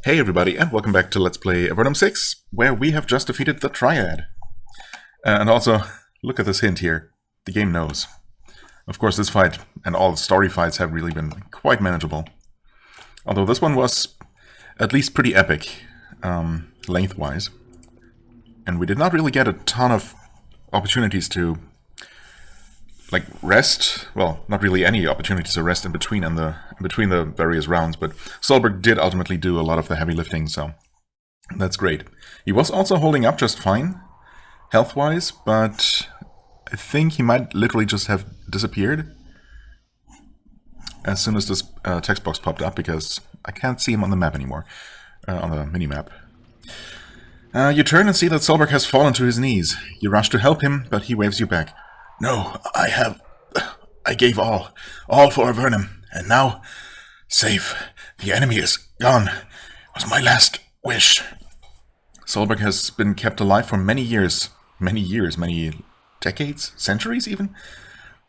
Hey everybody, and welcome back to Let's Play Avernum 6, where we have just defeated the Triad. And also, look at this hint here. The game knows. Of course, this fight and all the story fights have really been quite manageable. Although this one was at least pretty epic, lengthwise. And we did not really get a ton of opportunities to, like, rest. Well, not really any opportunities to rest in between the various rounds, but Solberg did ultimately do a lot of the heavy lifting, so that's great. He was also holding up just fine, health-wise, but I think he might literally just have disappeared as soon as this text box popped up, because I can't see him on the map anymore, on the mini-map. You turn and see that Solberg has fallen to his knees. You rush to help him, but he waves you back. No, I gave all for Avernum, and now, safe. The enemy is gone. It was my last wish. Solberg has been kept alive for many decades, centuries even,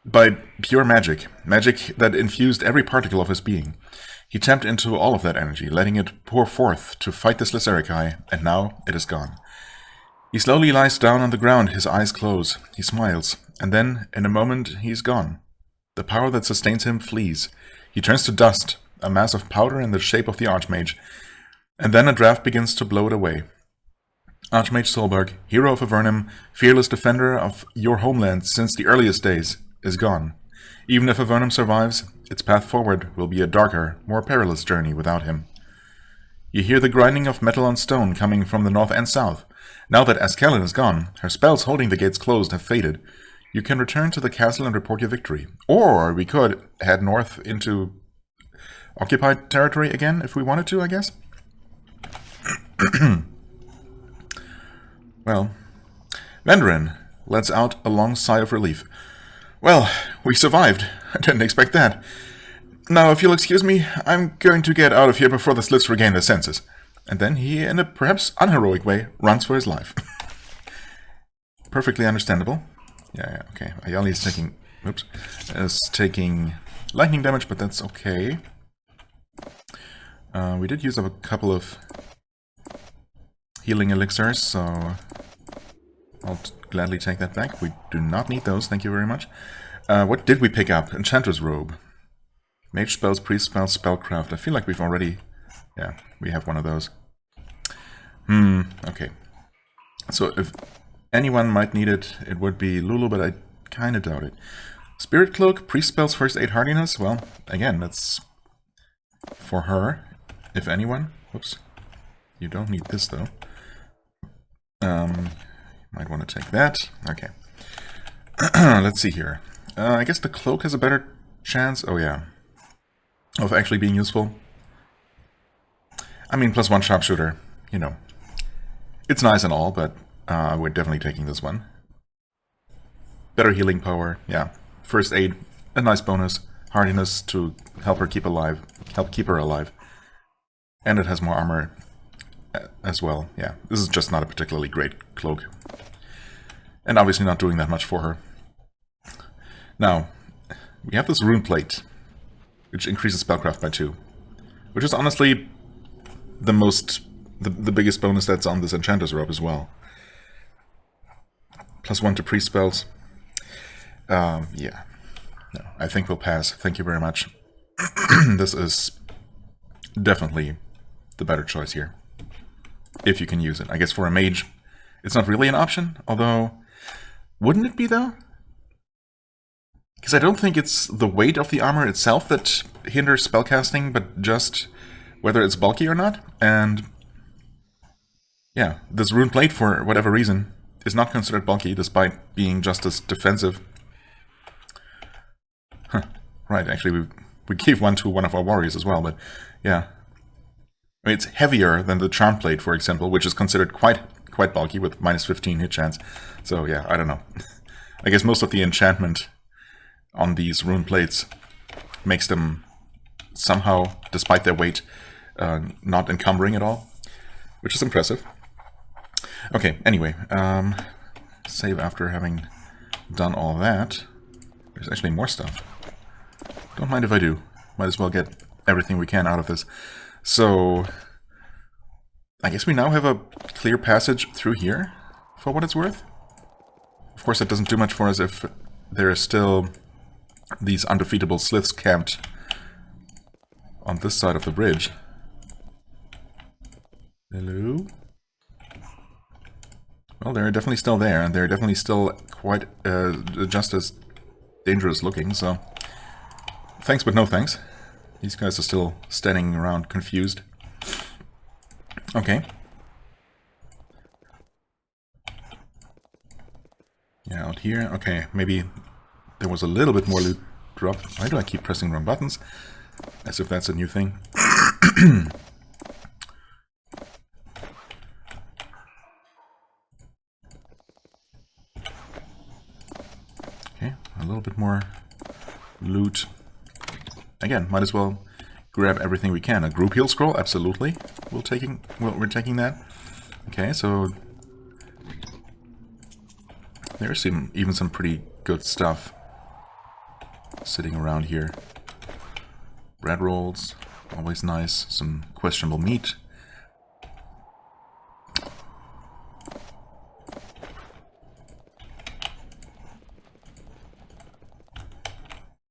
by pure magic. Magic that infused every particle of his being. He tapped into all of that energy, letting it pour forth to fight the Slicericai, and now it is gone. He slowly lies down on the ground, his eyes close. He smiles, and then, in a moment, he's gone. The power that sustains him flees. He turns to dust, a mass of powder in the shape of the Archmage, and then a draft begins to blow it away. Archmage Solberg, hero of Avernum, fearless defender of your homeland since the earliest days, is gone. Even if Avernum survives, its path forward will be a darker, more perilous journey without him. You hear the grinding of metal on stone coming from the north and south. Now that Askelin is gone, her spells holding the gates closed have faded. You can return to the castle and report your victory. Or we could head north into occupied territory again, if we wanted to, I guess. Well, Vendrin lets out a long sigh of relief. Well, we survived. I didn't expect that. Now, if you'll excuse me, I'm going to get out of here before the slits regain their senses. And then he, in a perhaps unheroic way, runs for his life. Perfectly understandable. Yeah, okay. Ayali is taking lightning damage, but that's okay. We did use up a couple of healing elixirs, so I'll gladly take that back. We do not need those, thank you very much. What did we pick up? Enchanter's Robe. Mage spells, priest spells, spellcraft. I feel like we've already... Yeah, we have one of those. Okay. So if anyone might need it, it would be Lulu, but I kind of doubt it. Spirit Cloak, priest spells, first aid hardiness. Well, again, that's for her, if anyone. Whoops. You don't need this, though. Might want to take that. Okay. Let's see here. I guess the cloak has a better chance. Oh, yeah. Of actually being useful. I mean, +1 sharpshooter, you know. It's nice and all, but we're definitely taking this one. Better healing power, yeah. First aid, a nice bonus. Hardiness to help her keep her alive. And it has more armor as well, yeah. This is just not a particularly great cloak. And obviously not doing that much for her. Now, we have this rune plate, which increases spellcraft by 2. Which is honestly the biggest bonus that's on this Enchanter's Robe as well. +1 to priest spells. Yeah. No, I think we'll pass. Thank you very much. This is definitely the better choice here. If you can use it. I guess for a mage, it's not really an option, although... Wouldn't it be, though? Because I don't think it's the weight of the armor itself that hinders spellcasting, but just whether it's bulky or not. And yeah, this rune plate, for whatever reason, is not considered bulky, despite being just as defensive. Huh. Right, actually, we gave one to one of our warriors as well, but yeah. I mean, it's heavier than the charm plate, for example, which is considered quite bulky with -15 hit chance. So yeah, I don't know. I guess most of the enchantment on these rune plates makes them somehow, despite their weight, not encumbering at all, which is impressive. Okay, anyway, save after having done all that. There's actually more stuff. Don't mind if I do. Might as well get everything we can out of this. So, I guess we now have a clear passage through here, for what it's worth. Of course, that doesn't do much for us if there are still these undefeatable sliths camped on this side of the bridge. Hello? Well, they're definitely still there, and they're definitely still quite just as dangerous looking, so... Thanks, but no thanks. These guys are still standing around confused. Okay. Yeah, out here. Okay, maybe there was a little bit more loot drop. Why do I keep pressing wrong buttons? As if that's a new thing. Okay, a little bit more loot. Again, might as well grab everything we can. A group heal scroll, absolutely. We're taking that. Okay, so there's even some pretty good stuff sitting around here. Bread rolls, always nice. Some questionable meat.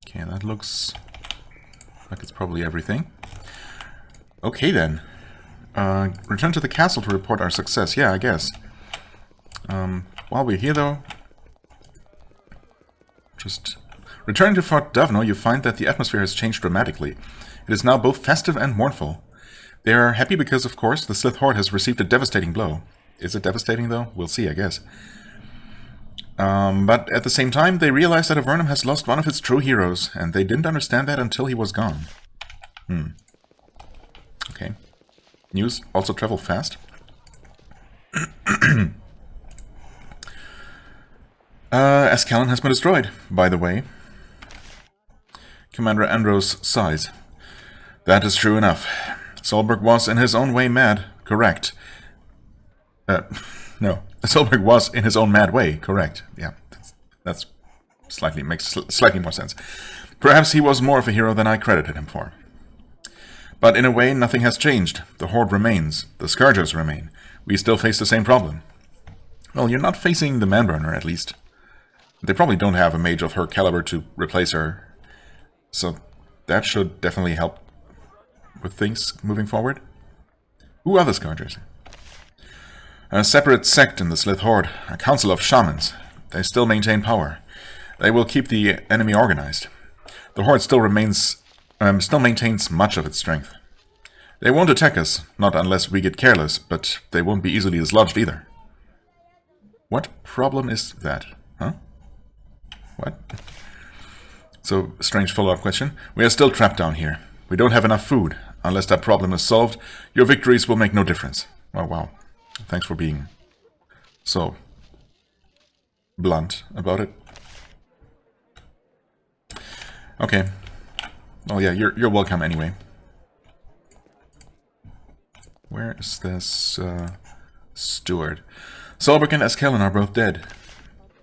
Okay, that looks like it's probably everything. Okay then. Return to the castle to report our success. Yeah, I guess. While we're here though, just returning to Fort Dovno, you find that the atmosphere has changed dramatically. It is now both festive and mournful. They are happy because, of course, the Slith Horde has received a devastating blow. Is it devastating though? We'll see, I guess. But at the same time, they realize that Avernum has lost one of its true heroes, and they didn't understand that until he was gone. Okay. News also travel fast. Ascalon has been destroyed, by the way. Commander Andros sighs. That is true enough. Solberg was in his own way mad, correct. No. Solberg was in his own mad way, correct. Yeah, that's makes slightly more sense. Perhaps he was more of a hero than I credited him for. But in a way, nothing has changed. The Horde remains. The Scourgers remain. We still face the same problem. Well, you're not facing the Manburner, at least. They probably don't have a mage of her caliber to replace her. So that should definitely help with things moving forward. Who are the Scourgers? A separate sect in the Slith Horde, a council of shamans. They still maintain power. They will keep the enemy organized. The Horde still maintains much of its strength. They won't attack us, not unless we get careless, but they won't be easily dislodged either. What problem is that? Huh? What? So, strange follow-up question. We are still trapped down here. We don't have enough food. Unless that problem is solved, your victories will make no difference. Oh, wow. Thanks for being so blunt about it. Okay. Oh yeah, you're welcome anyway. Where is this steward? Solberg and Ascalon are both dead.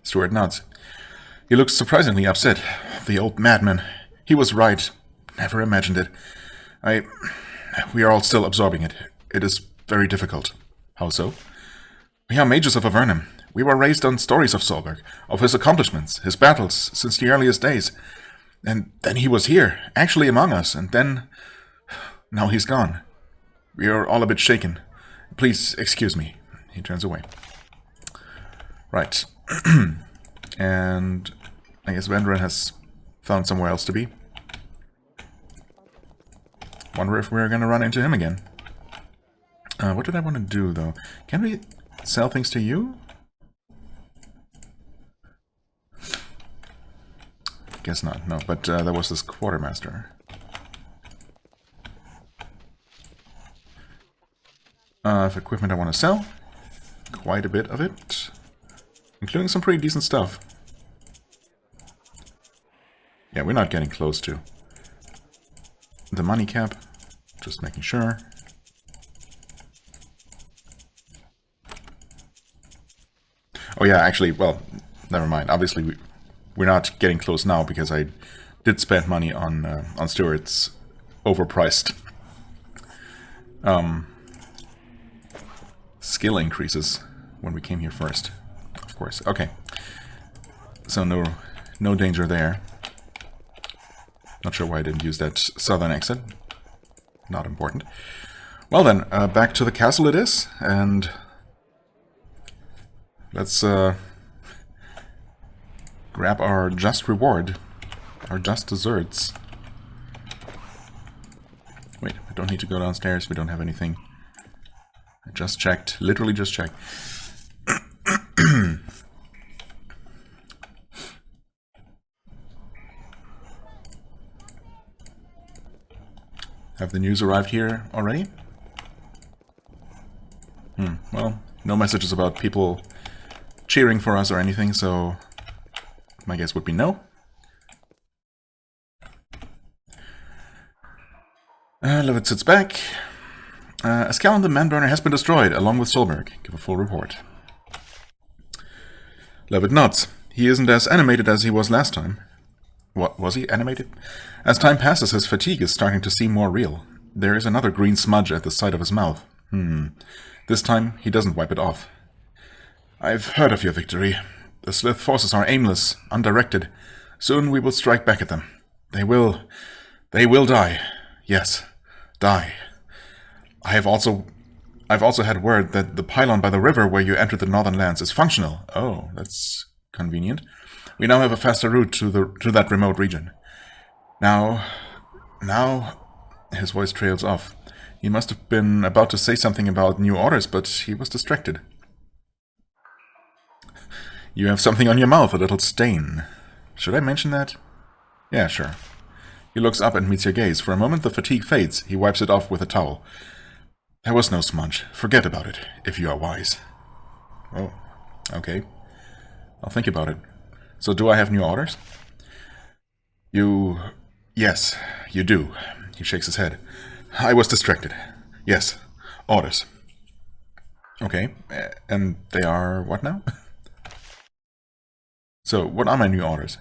Steward nods. He looks surprisingly upset. The old madman. He was right. Never imagined it. We are all still absorbing it. It is very difficult. How so? We are mages of Avernum. We were raised on stories of Solberg, of his accomplishments, his battles, since the earliest days. And then he was here, actually among us, and then... Now he's gone. We are all a bit shaken. Please excuse me. He turns away. Right. And I guess Vendren has found somewhere else to be. Wonder if we're gonna run into him again. What did I want to do, though? Can we sell things to you? Guess not, no. But there was this quartermaster. Of equipment I want to sell. Quite a bit of it. Including some pretty decent stuff. Yeah, we're not getting close to the money cap. Just making sure. Oh yeah, actually, well, never mind. Obviously, we're not getting close now because I did spend money on Stuart's overpriced skill increases when we came here first. Of course. Okay. So no danger there. Not sure why I didn't use that southern exit. Not important. Well then, back to the castle it is, and let's grab our just reward, our just desserts. Wait, I don't need to go downstairs, we don't have anything. I just checked, literally just checked. Have the news arrived here already? Well, no messages about people cheering for us or anything, so my guess would be no. Levitt sits back. Ascalon the Manburner has been destroyed, along with Solberg. Give a full report. Levitt nods. He isn't as animated as he was last time. What, was he animated? As time passes, his fatigue is starting to seem more real. There is another green smudge at the side of his mouth. This time, he doesn't wipe it off. I've heard of your victory. The Slith forces are aimless, undirected. Soon we will strike back at them. They will die. Yes, die. I've also had word that the pylon by the river where you entered the northern lands is functional. Oh, that's convenient. We now have a faster route to that remote region. Now, his voice trails off. He must have been about to say something about new orders, but he was distracted. You have something on your mouth, a little stain. Should I mention that? Yeah, sure. He looks up and meets your gaze. For a moment the fatigue fades. He wipes it off with a towel. There was no smudge. Forget about it, if you are wise. Oh, okay. I'll think about it. So do I have new orders? Yes, you do. He shakes his head. I was distracted. Yes, orders. Okay, and they are what now? So, what are my new orders?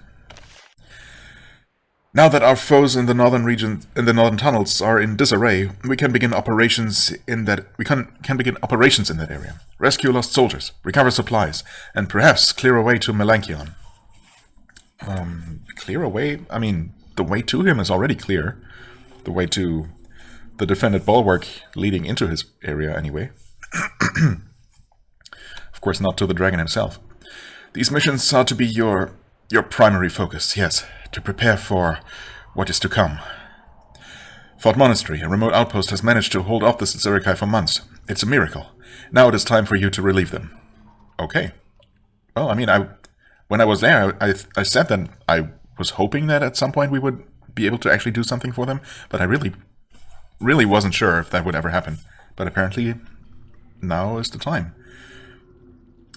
Now that our foes in the northern region, in the northern tunnels, are in disarray, we can begin operations in that area. Rescue lost soldiers, recover supplies, and perhaps clear a way to Melanchion. Clear a way? I mean, the way to him is already clear. The way to the defended bulwark leading into his area, anyway. Of course, not to the dragon himself. These missions are to be your primary focus, yes, to prepare for what is to come. Fort Monastery, a remote outpost, has managed to hold off the Zerikai for months. It's a miracle. Now it is time for you to relieve them. Okay. Well, I mean, when I was there, I said that I was hoping that at some point we would be able to actually do something for them, but I really wasn't sure if that would ever happen. But apparently, now is the time.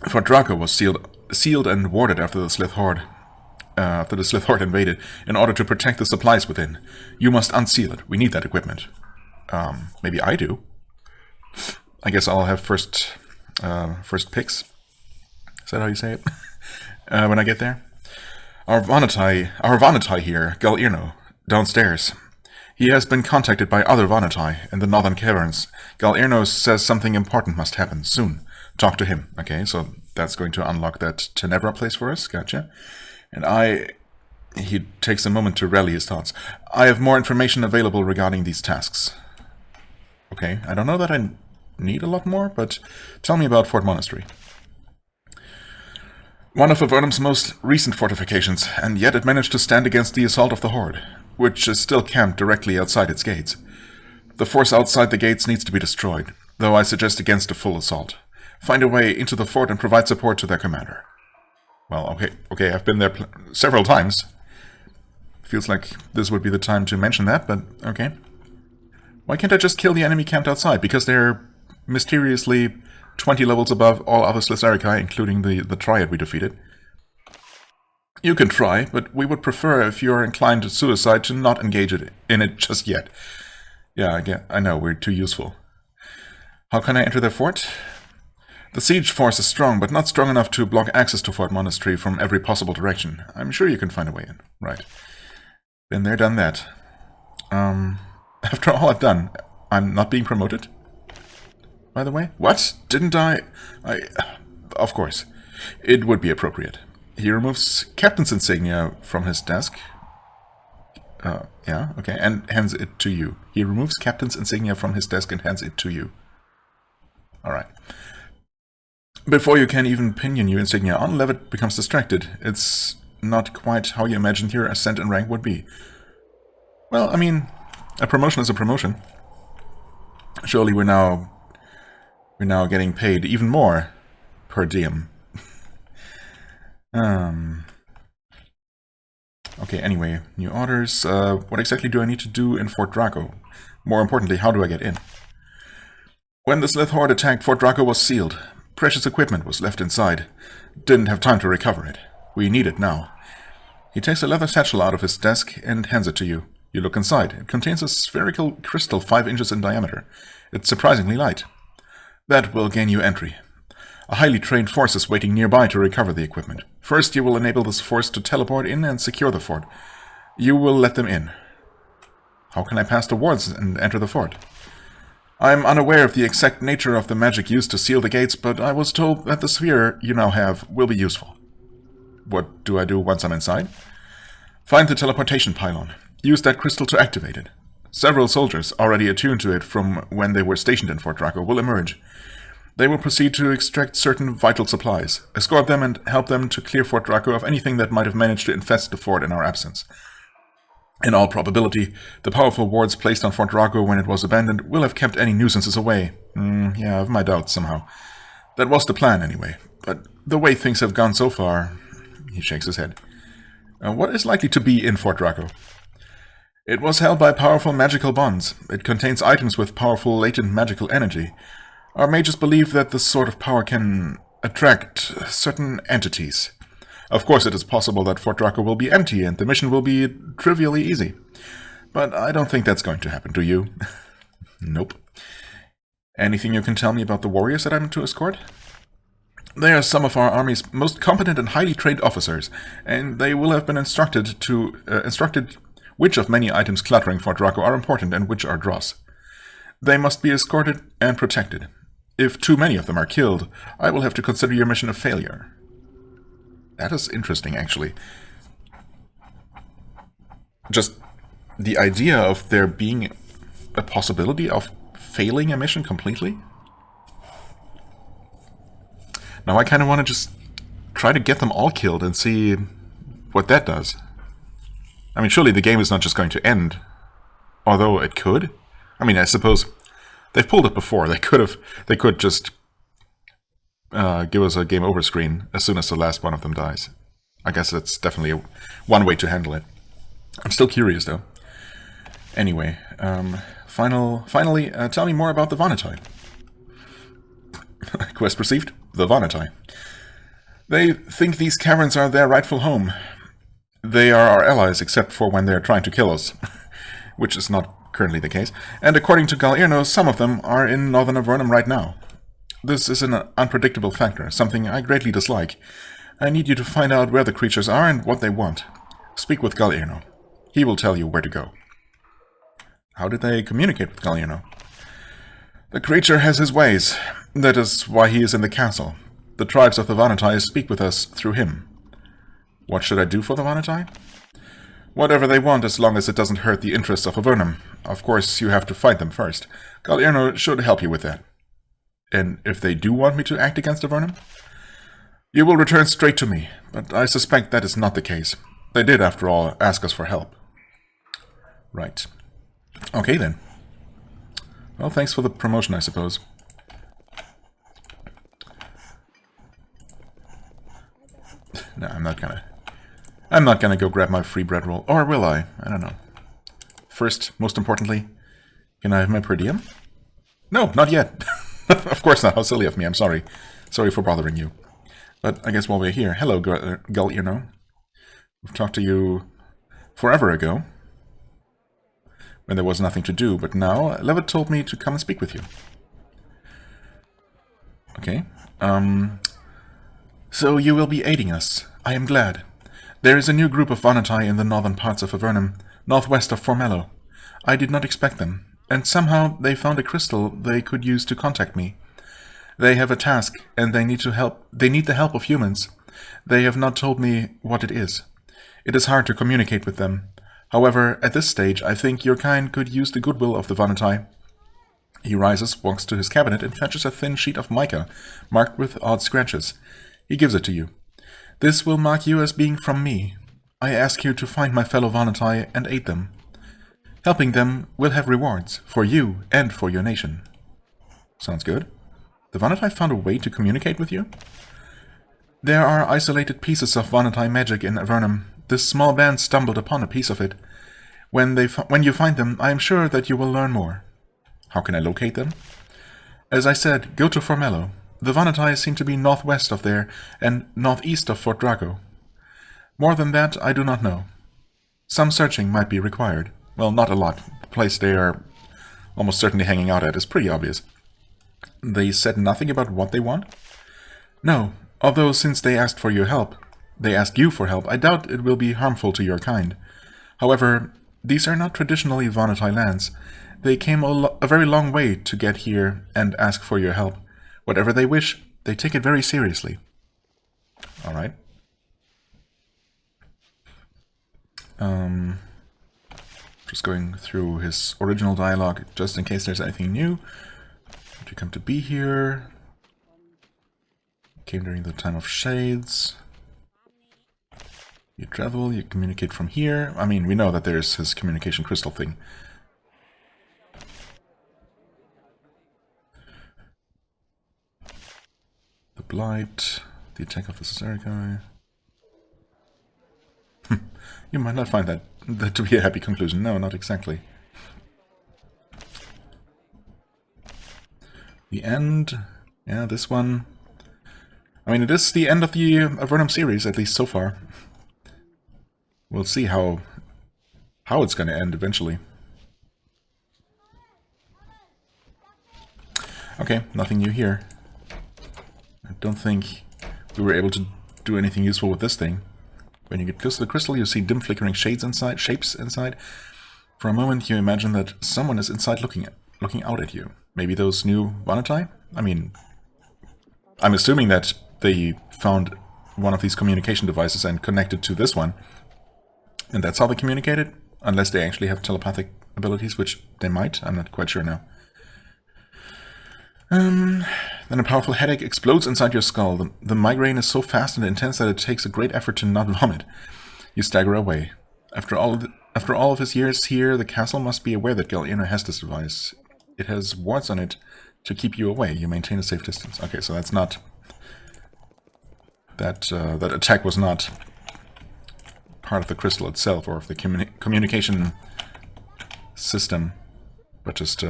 Fort Draco was sealed and warded after the Slith Horde. Invaded, in order to protect the supplies within. You must unseal it. We need that equipment. Maybe I do. I guess I'll have first picks. Is that how you say it? When I get there? Our Vanatai here, Galirno, downstairs. He has been contacted by other Vanatai in the northern caverns. Galirno says something important must happen soon. Talk to him. Okay, so that's going to unlock that Tenebra place for us. Gotcha. And he takes a moment to rally his thoughts. I have more information available regarding these tasks. Okay, I don't know that I need a lot more, but tell me about Fort Monastery. One of Avernum's most recent fortifications, and yet it managed to stand against the assault of the Horde, which is still camped directly outside its gates. The force outside the gates needs to be destroyed, though I suggest against a full assault. Find a way into the fort and provide support to their commander. Well, okay, I've been there several times. Feels like this would be the time to mention that, but okay. Why can't I just kill the enemy camped outside? Because they're mysteriously 20 levels above all other Slitharikai, including the Triad we defeated. You can try, but we would prefer, if you're inclined to suicide, to not engage in it just yet. Yeah, I know, we're too useful. How can I enter their fort? The siege force is strong, but not strong enough to block access to Fort Monastery from every possible direction. I'm sure you can find a way in. Right. Been there, done that. After all I've done, I'm not being promoted? by the way? What? Didn't I... Of course. It would be appropriate. He removes captain's insignia from his desk. Yeah, okay, and hands it to you. He removes captain's insignia from his desk and hands it to you. Alright. Before you can even pin your new insignia on, Levitt becomes distracted. It's not quite how you imagined your ascent in rank would be. Well, I mean, a promotion is a promotion. Surely we're now getting paid even more per diem. Okay, anyway, new orders. What exactly do I need to do in Fort Draco? More importantly, how do I get in? When the Slith Horde attacked, Fort Draco was sealed. Precious equipment was left inside. Didn't have time to recover it. We need it now. He takes a leather satchel out of his desk and hands it to you. You look inside. It contains a spherical crystal 5 inches in diameter. It's surprisingly light. That will gain you entry. A highly trained force is waiting nearby to recover the equipment. First, you will enable this force to teleport in and secure the fort. You will let them in. How can I pass the wards and enter the fort? I am unaware of the exact nature of the magic used to seal the gates, but I was told that the sphere you now have will be useful. What do I do once I'm inside? Find the teleportation pylon. Use that crystal to activate it. Several soldiers, already attuned to it from when they were stationed in Fort Draco, will emerge. They will proceed to extract certain vital supplies, escort them and help them to clear Fort Draco of anything that might have managed to infest the fort in our absence. In all probability, the powerful wards placed on Fort Draco when it was abandoned will have kept any nuisances away. Yeah, I have my doubts somehow. That was the plan anyway, but the way things have gone so far... He shakes his head. What is likely to be in Fort Draco? It was held by powerful magical bonds. It contains items with powerful latent magical energy. Our mages believe that this sort of power can attract certain entities. Of course, it is possible that Fort Draco will be empty and the mission will be trivially easy. But I don't think that's going to happen, do you? Nope. Anything you can tell me about the warriors that I'm to escort? They are some of our army's most competent and highly trained officers, and they will have been instructed which of many items cluttering Fort Draco are important and which are dross. They must be escorted and protected. If too many of them are killed, I will have to consider your mission a failure. That is interesting, actually. Just the idea of there being a possibility of failing a mission completely? Now I kind of want to just try to get them all killed and see what that does. I mean, surely the game is not just going to end. Although it could. I mean, I suppose they've pulled it before. They could just give us a game over screen as soon as the last one of them dies. I guess that's definitely one way to handle it. I'm still curious, though. Anyway, finally, tell me more about the Vanatai. Quest received. The Vanatai. They think these caverns are their rightful home. They are our allies, except for when they're trying to kill us, which is not currently the case. And according to Galirno, some of them are in northern Avernum right now. This is an unpredictable factor, something I greatly dislike. I need you to find out where the creatures are and what they want. Speak with Galirno. He will tell you where to go. How did they communicate with Galirno? The creature has his ways. That is why he is in the castle. The tribes of the Vanatai speak with us through him. What should I do for the Vanatai? Whatever they want, as long as it doesn't hurt the interests of Avernum. Of course, you have to fight them first. Galirno should help you with that. And if they do want me to act against Avernum? You will return straight to me, but I suspect that is not the case. They did, after all, ask us for help. Right. Okay, then. Well, thanks for the promotion, I suppose. No, I'm not gonna go grab my free bread roll. Or will I? I don't know. First, most importantly, can I have my per diem? No, not yet. Of course not. How silly of me. I'm sorry. Sorry for bothering you. But I guess while we're here... Hello, Galirno. We've talked to you forever ago, when there was nothing to do, but now Levitt told me to come and speak with you. Okay. So you will be aiding us. I am glad. There is a new group of Vanatai in the northern parts of Avernum, northwest of Formello. I did not expect them, and somehow they found a crystal they could use to contact me. They have a task, and they need the help of humans. They have not told me what it is. It is hard to communicate with them. However, at this stage, I think your kind could use the goodwill of the Vanatai. He rises, walks to his cabinet, and fetches a thin sheet of mica, marked with odd scratches. He gives it to you. This will mark you as being from me. I ask you to find my fellow Vanatai and aid them. Helping them will have rewards, for you and for your nation. Sounds good. The Vanatai found a way to communicate with you? There are isolated pieces of Vanatai magic in Avernum. This small band stumbled upon a piece of it. When you find them, I am sure that you will learn more. How can I locate them? As I said, go to Formello. The Vanatai seem to be northwest of there and northeast of Fort Drago. More than that, I do not know. Some searching might be required. Well, not a lot. The place they are almost certainly hanging out at is pretty obvious. They said nothing about what they want? No, although since they asked for your help, they asked you for help, I doubt it will be harmful to your kind. However, these are not traditionally Vanatai lands. They came a very long way to get here and ask for your help. Whatever they wish, they take it very seriously. Alright. Just going through his original dialogue, just in case there's anything new. Did you come to be here? Came during the time of shades. You travel, you communicate from here. I mean, we know that there's his communication crystal thing. The Blight, the attack of the Cesarica. You might not find that to be a happy conclusion. No, not exactly. The end. Yeah, this one. I mean, it is the end of the Avernum series, at least so far. We'll see how it's going to end eventually. Okay, nothing new here. I don't think we were able to do anything useful with this thing. When you get close to the crystal, you see dim flickering shapes inside. For a moment, you imagine that someone is inside looking out at you. Maybe those new Vanatai? I mean, I'm assuming that they found one of these communication devices and connected to this one. And that's how they communicated? Unless they actually have telepathic abilities, which they might. I'm not quite sure now. Then a powerful headache explodes inside your skull. The migraine is so fast and intense that it takes a great effort to not vomit. You stagger away. After all of his years here, the castle must be aware that Galena has this device. It has wards on it to keep you away. You maintain a safe distance. Okay, so that's not... That attack was not part of the crystal itself or of the communication system, but just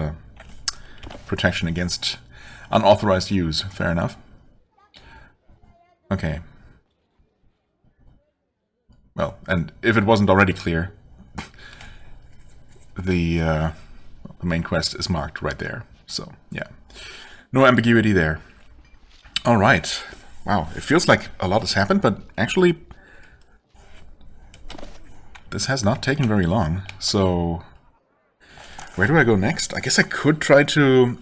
protection against unauthorized use. Fair enough. Okay. Well, and if it wasn't already clear, the main quest is marked right there. So, yeah. No ambiguity there. Alright. Wow, it feels like a lot has happened, but actually this has not taken very long. So, where do I go next? I guess I could try to...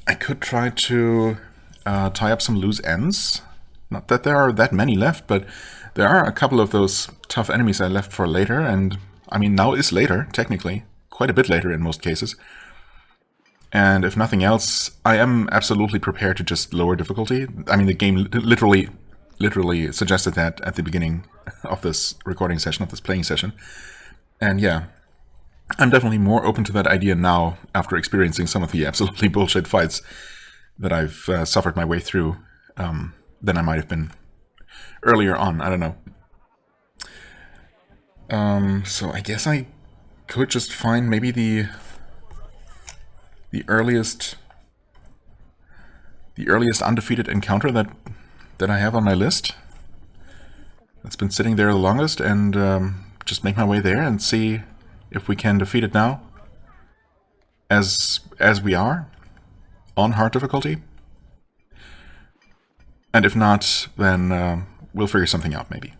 tie up some loose ends. Not that there are that many left, but there are a couple of those tough enemies I left for later, and I mean, now is later, technically. Quite a bit later in most cases. And if nothing else, I am absolutely prepared to just lower difficulty. I mean, the game literally suggested that at the beginning of this recording session, of this playing session. And yeah, I'm definitely more open to that idea now after experiencing some of the absolutely bullshit fights that I've suffered my way through than I might have been earlier on. I don't know. So I guess I could just find maybe the earliest undefeated encounter that I have on my list. That's been sitting there the longest, and just make my way there and see if we can defeat it now, as we are, on hard difficulty. And if not, then we'll figure something out, maybe.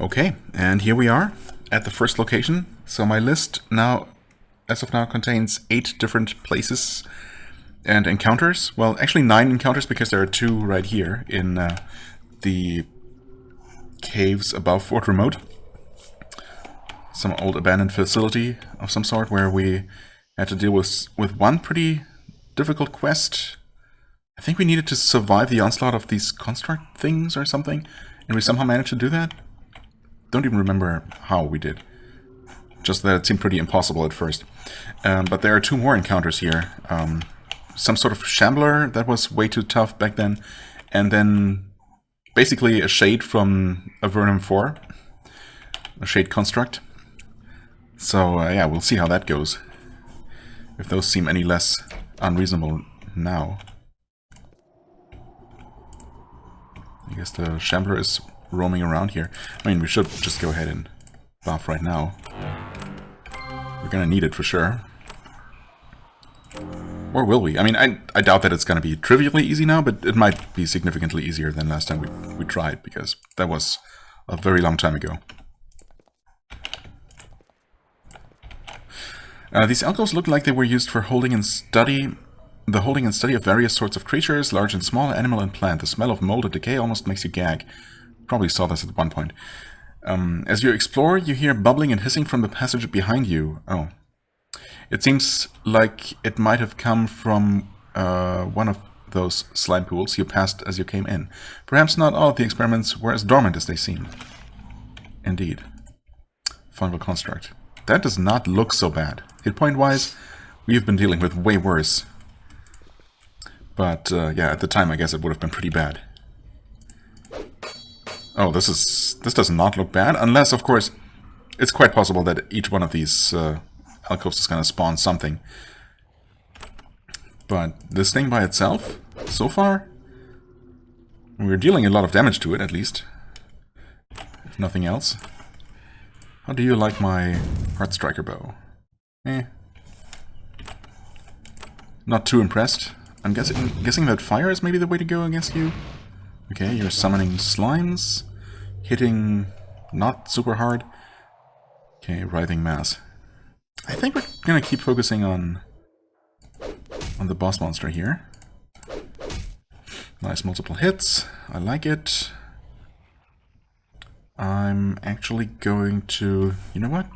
Okay, and here we are at the first location. So my list now as of now, contains 8 different places and encounters. Well, actually 9 encounters, because there are 2 right here in the caves above Fort Remote. Some old abandoned facility of some sort where we had to deal with one pretty difficult quest. I think we needed to survive the onslaught of these construct things or something, and we somehow managed to do that. Don't even remember how we did. Just that it seemed pretty impossible at first. But there are 2 more encounters here. Some sort of shambler that was way too tough back then, and then basically a shade from Avernum 4. A shade construct. So, yeah, we'll see how that goes. If those seem any less unreasonable now. I guess the shambler is roaming around here. I mean, we should just go ahead and buff right now. We're gonna need it for sure. Or will we? I mean, I doubt that it's gonna be trivially easy now, but it might be significantly easier than last time we tried, because that was a very long time ago. These alcoves look like they were used for holding and study of various sorts of creatures, large and small, animal and plant. The smell of mold and decay almost makes you gag. Probably saw this at one point. As you explore, you hear bubbling and hissing from the passage behind you. Oh. It seems like it might have come from one of those slime pools you passed as you came in. Perhaps not all of the experiments were as dormant as they seemed. Indeed. Fungal construct. That does not look so bad. Hit point-wise, we've been dealing with way worse. But, yeah, at the time I guess it would have been pretty bad. Oh, this does not look bad, unless, of course, it's quite possible that each one of these alcoves is going to spawn something. But this thing by itself, so far, we're dealing a lot of damage to it, at least. If nothing else. How do you like my Heart Striker bow? Not too impressed. I'm guessing that fire is maybe the way to go against you. Okay, you're summoning slimes. Hitting not super hard. Okay, writhing mass. I think we're gonna keep focusing on the boss monster here. Nice multiple hits. I like it. I'm actually going to... You know what?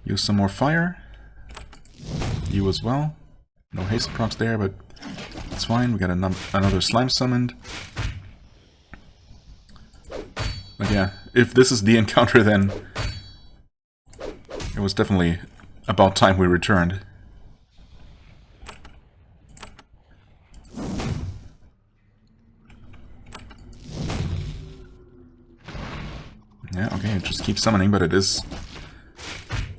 Use some more fire. You as well. No haste procs there, but it's fine. We got another slime summoned. But yeah, if this is the encounter, then it was definitely about time we returned. Yeah, okay, it just keeps summoning, but it is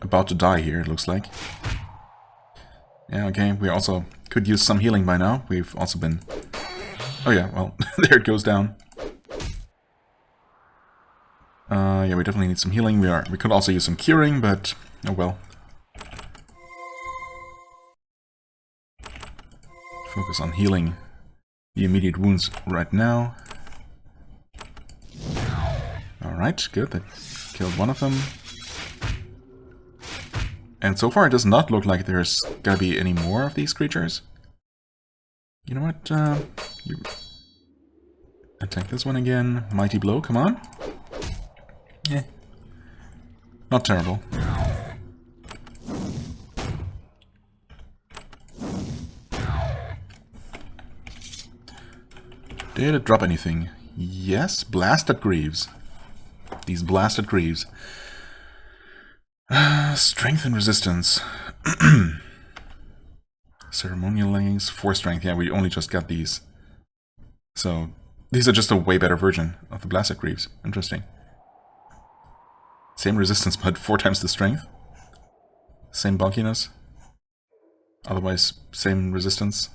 about to die here, it looks like. Yeah, okay, we also could use some healing by now. We've also been... Oh yeah, well, there it goes down. Yeah, we definitely need some healing. We could also use some curing, but... Oh well. Focus on healing the immediate wounds right now. Alright, good. That killed one of them. And so far it does not look like there's gonna be any more of these creatures. You know what? You attack this one again. Mighty blow, come on. Yeah. Not terrible. Did it drop anything? Yes, blasted greaves. These blasted greaves. Strength and resistance. Ceremonial leggings, 4 strength. Yeah, we only just got these. So, these are just a way better version of the blasted greaves. Interesting. Same resistance, but 4 times the strength. Same bulkiness. Otherwise, same resistance.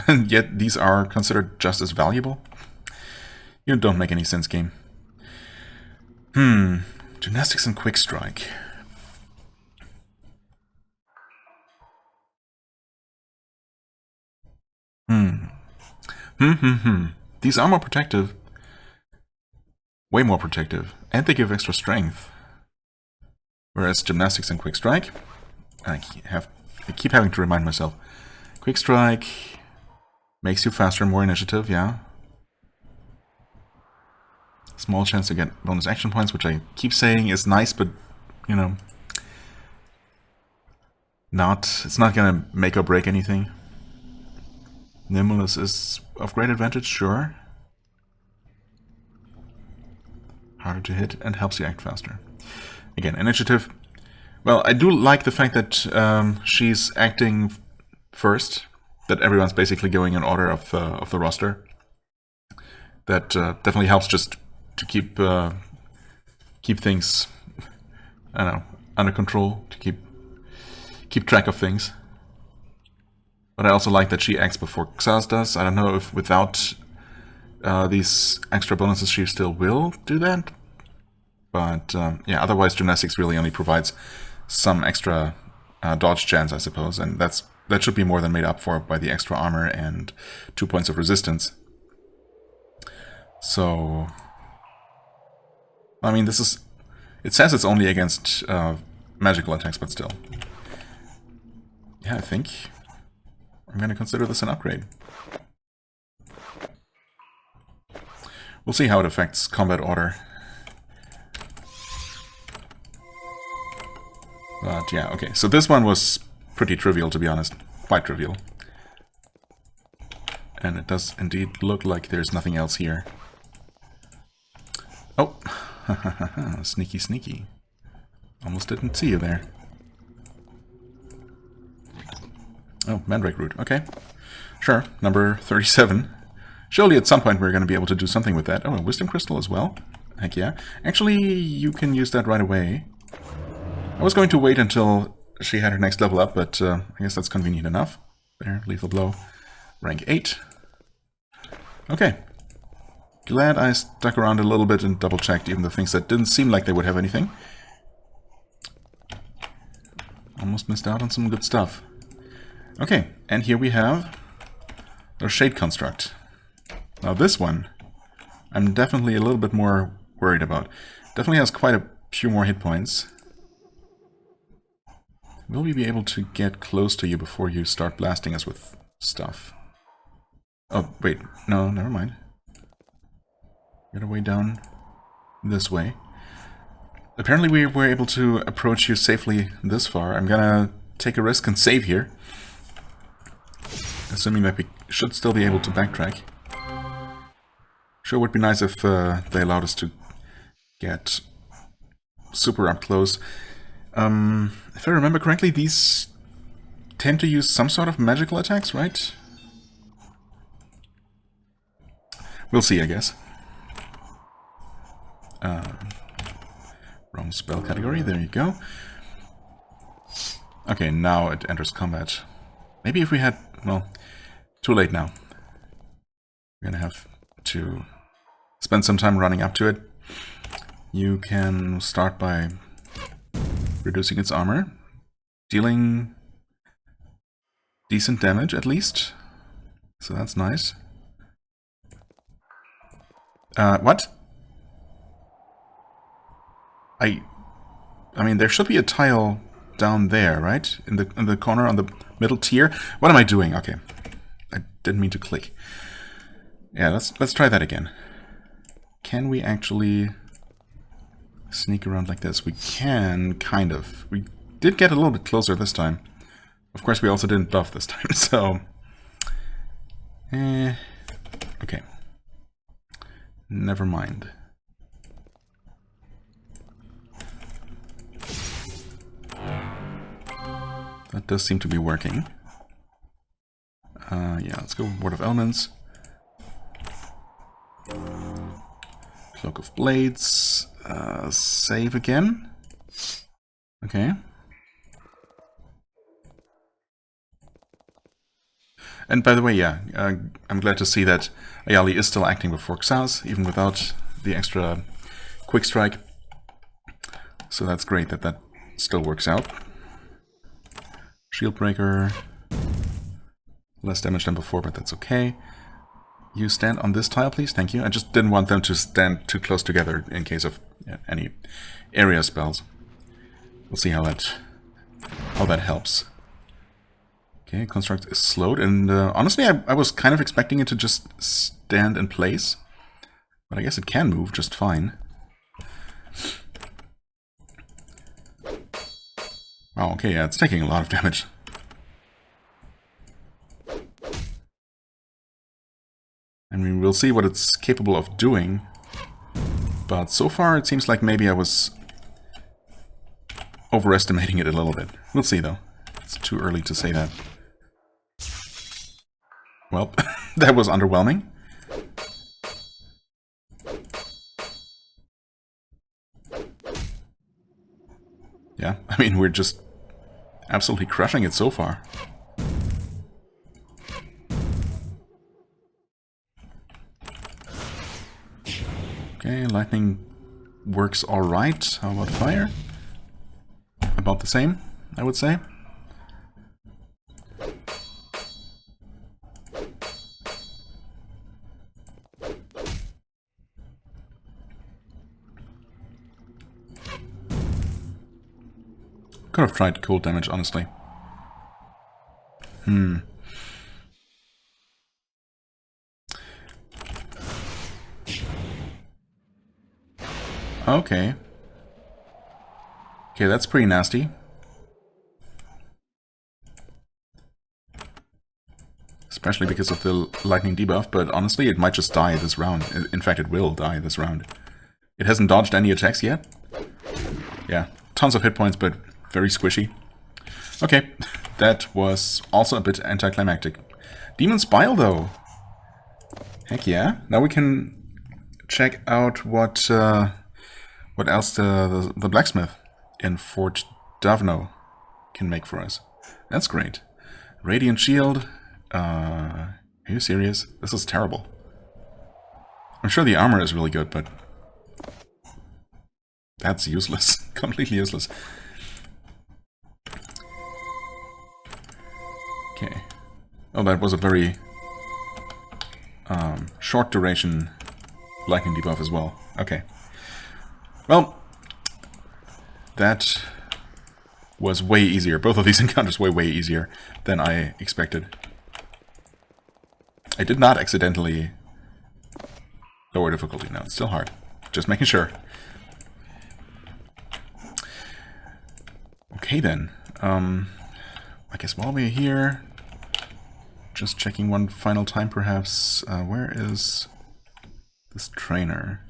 And yet, these are considered just as valuable? You don't make any sense, game. Gymnastics and quick strike. These are more protective. Way more protective. And they give extra strength. Whereas Gymnastics and Quick Strike, I keep having to remind myself. Quick Strike makes you faster, more initiative, yeah. Small chance to get bonus action points, which I keep saying is nice, but, you know, it's not gonna make or break anything. Nimbleness is of great advantage, sure. Harder to hit and helps you act faster. Again, initiative. Well, I do like the fact that she's acting first, that everyone's basically going in order of the roster. That definitely helps just to keep things, I don't know, under control, to keep track of things. But I also like that she acts before Xaz does. I don't know if without these extra bonuses she still will do that. But yeah, otherwise Gymnastics really only provides some extra dodge chance, I suppose. And that should be more than made up for by the extra armor and 2 points of resistance. So, I mean, it says it's only against magical attacks, but still. Yeah, I think I'm going to consider this an upgrade. We'll see how it affects combat order. But yeah, okay. So this one was pretty trivial, to be honest. Quite trivial. And it does indeed look like there's nothing else here. Oh! Sneaky, sneaky. Almost didn't see you there. Oh, Mandrake Root. Okay. Sure. Number 37. Surely at some point we're going to be able to do something with that. Oh, a Wisdom Crystal as well. Heck yeah. Actually, you can use that right away. I was going to wait until she had her next level up, but I guess that's convenient enough. There, Lethal Blow. Rank 8. Okay. Glad I stuck around a little bit and double-checked even the things that didn't seem like they would have anything. Almost missed out on some good stuff. Okay, and here we have our Shade Construct. Now this one, I'm definitely a little bit more worried about. Definitely has quite a few more hit points. Will we be able to get close to you before you start blasting us with stuff? Oh, wait, no, never mind. Get our way down this way. Apparently we were able to approach you safely this far. I'm gonna take a risk and save here. Assuming that we should still be able to backtrack. Sure would be nice if they allowed us to get super up close. If I remember correctly, these tend to use some sort of magical attacks, right? We'll see, I guess. Wrong spell category, there you go. Okay, now it enters combat. Maybe if we had... well, too late now. We're gonna have to spend some time running up to it. You can start by reducing its armor, dealing decent damage at least. So that's nice. What? I mean, there should be a tile down there, right? In the corner on the middle tier. What am I doing? Okay, I didn't mean to click. Yeah, let's try that again. Can we actually sneak around like this? We can, kind of. We did get a little bit closer this time. Of course, we also didn't buff this time, so... okay. Never mind. That does seem to be working. Yeah, let's go Word of Elements. Cloak of Blades. Save again. Okay. And by the way, yeah, I'm glad to see that Ayali is still acting before Xaz, even without the extra Quick Strike. So that's great that that still works out. Shield Breaker. Less damage than before, but that's okay. You stand on this tile, please. Thank you. I just didn't want them to stand too close together in case of any area spells. We'll see how that helps. Okay, construct is slowed, and honestly, I was kind of expecting it to just stand in place, but I guess it can move just fine. Wow, okay, yeah, it's taking a lot of damage. I mean, we'll see what it's capable of doing, but so far it seems like maybe I was overestimating it a little bit. We'll see, though. It's too early to say that. Well, that was underwhelming. Yeah, I mean, we're just absolutely crushing it so far. Okay, lightning works alright. How about fire? About the same, I would say. Could have tried cold damage, honestly. Okay. Okay, that's pretty nasty. Especially because of the lightning debuff, but honestly, it might just die this round. In fact, it will die this round. It hasn't dodged any attacks yet. Yeah, tons of hit points, but very squishy. Okay, that was also a bit anticlimactic. Demon's Bile, though. Heck yeah. Now we can check out what else the blacksmith in Fort Davno can make for us. That's great. Radiant Shield. Are you serious? This is terrible. I'm sure the armor is really good, but that's useless. Completely useless. Okay. Oh, that was a very short duration lightning debuff as well. Okay. Well, that was way easier. Both of these encounters were way easier than I expected. I did not accidentally lower difficulty. No, it's still hard. Just making sure. Okay then. I guess while we're here, just checking one final time perhaps. Where is this trainer?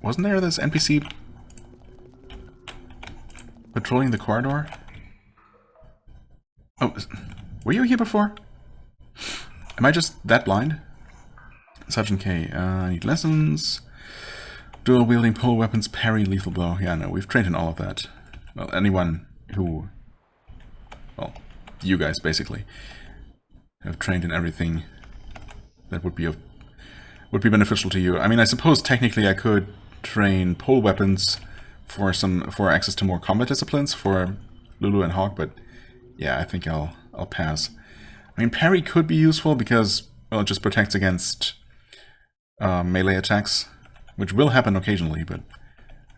Wasn't there this NPC patrolling the corridor? Oh, were you here before? Am I just that blind? Sergeant K, I need lessons. Dual wielding pole weapons, parry, lethal blow. Yeah, no, we've trained in all of that. Well, anyone who... Well, you guys, basically, have trained in everything that would be beneficial to you. I mean, I suppose technically I could train pole weapons for access to more combat disciplines for Lulu and Hawk, but yeah, I think I'll pass. I mean, parry could be useful because, well, it just protects against melee attacks, which will happen occasionally, but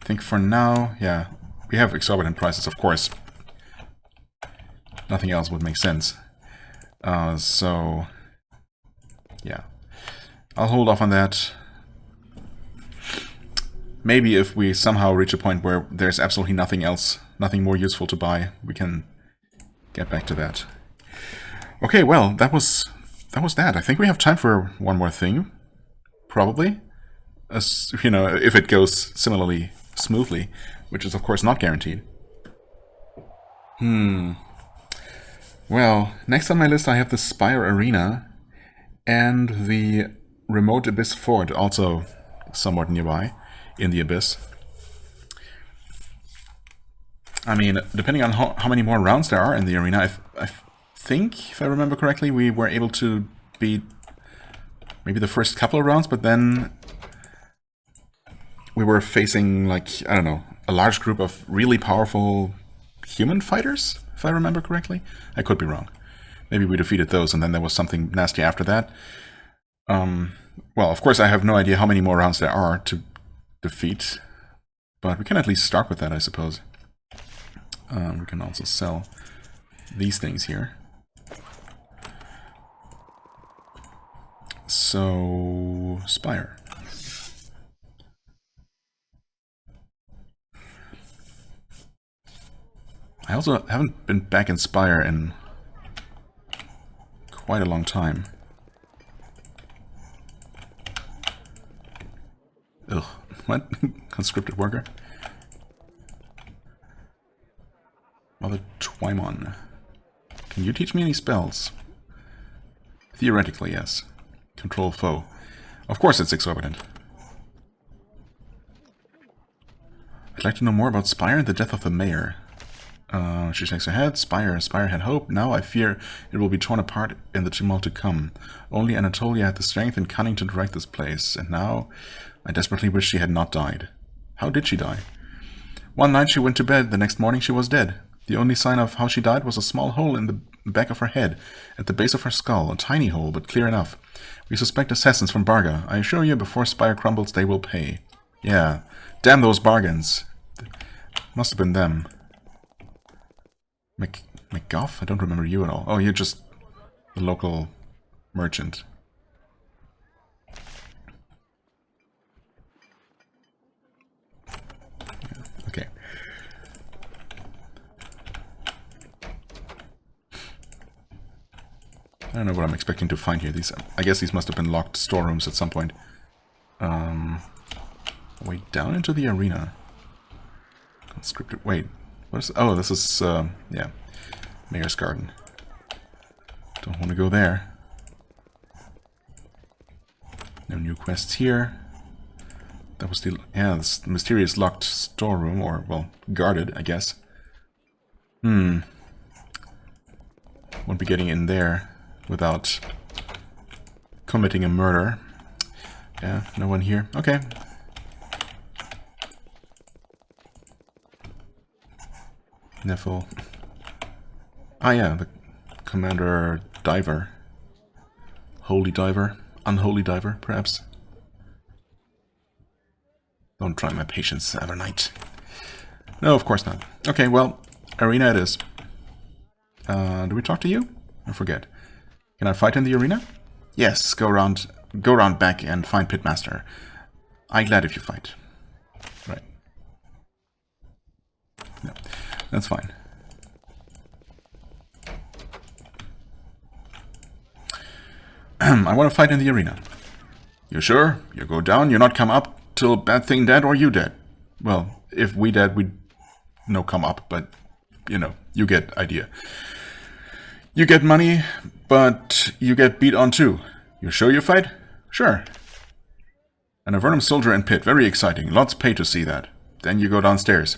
I think for now, yeah, we have exorbitant prices, of course. Nothing else would make sense. So, yeah. I'll hold off on that. Maybe if we somehow reach a point where there's absolutely nothing else, nothing more useful to buy, we can get back to that. Okay, well, that was that. I think we have time for one more thing, probably. As, you know, if it goes similarly smoothly, which is of course not guaranteed. Well, next on my list I have the Spire Arena and the Remote Abyss Fort, also somewhat nearby in the Abyss. I mean, depending on how many more rounds there are in the arena, I think, if I remember correctly, we were able to beat maybe the first couple of rounds, but then we were facing, like, I don't know, a large group of really powerful human fighters, if I remember correctly. I could be wrong. Maybe we defeated those, and then there was something nasty after that. Well, of course, I have no idea how many more rounds there are to defeat. But we can at least start with that, I suppose. We can also sell these things here. So, Spire. I also haven't been back in Spire in quite a long time. Ugh, what? Conscripted worker? Mother Twymon. Can you teach me any spells? Theoretically, yes. Control foe. Of course it's exorbitant. I'd like to know more about Spire and the death of the mayor. She shakes her head. Spire had hope. Now I fear it will be torn apart in the tumult to come. Only Anatolia had the strength and cunning to direct this place, and now I desperately wish she had not died. How did she die? One night she went to bed, the next morning she was dead. The only sign of how she died was a small hole in the back of her head, at the base of her skull, a tiny hole, but clear enough. We suspect assassins from Barga. I assure you, before Spire crumbles, they will pay. Yeah, damn those bargains. Must have been them. McGough? I don't remember you at all. Oh, you're just the local merchant. Yeah, okay. I don't know what I'm expecting to find here. I guess these must have been locked storerooms at some point. Way down into the arena. Conscripted. Wait. What is? Oh, this is yeah, Mayor's Garden. Don't want to go there. No new quests here. That was the this mysterious locked storeroom, or well, guarded, I guess. Won't be getting in there without committing a murder. Yeah, no one here. Okay. Neville. Ah yeah, the Commander Diver. Holy Diver. Unholy Diver, perhaps. Don't try my patience, Evernight. No, of course not. Okay, well, arena it is. Do we talk to you? I forget. Can I fight in the arena? Yes, go round back and find Pitmaster. I'm glad if you fight. Right. No. That's fine. I want to fight in the arena. You sure? You go down, you not come up till bad thing dead or you dead. Well, if we dead, we no come up, but you know, you get idea. You get money, but you get beat on too. You sure you fight? Sure. An Avernum soldier and pit, very exciting. Lots pay to see that. Then you go downstairs.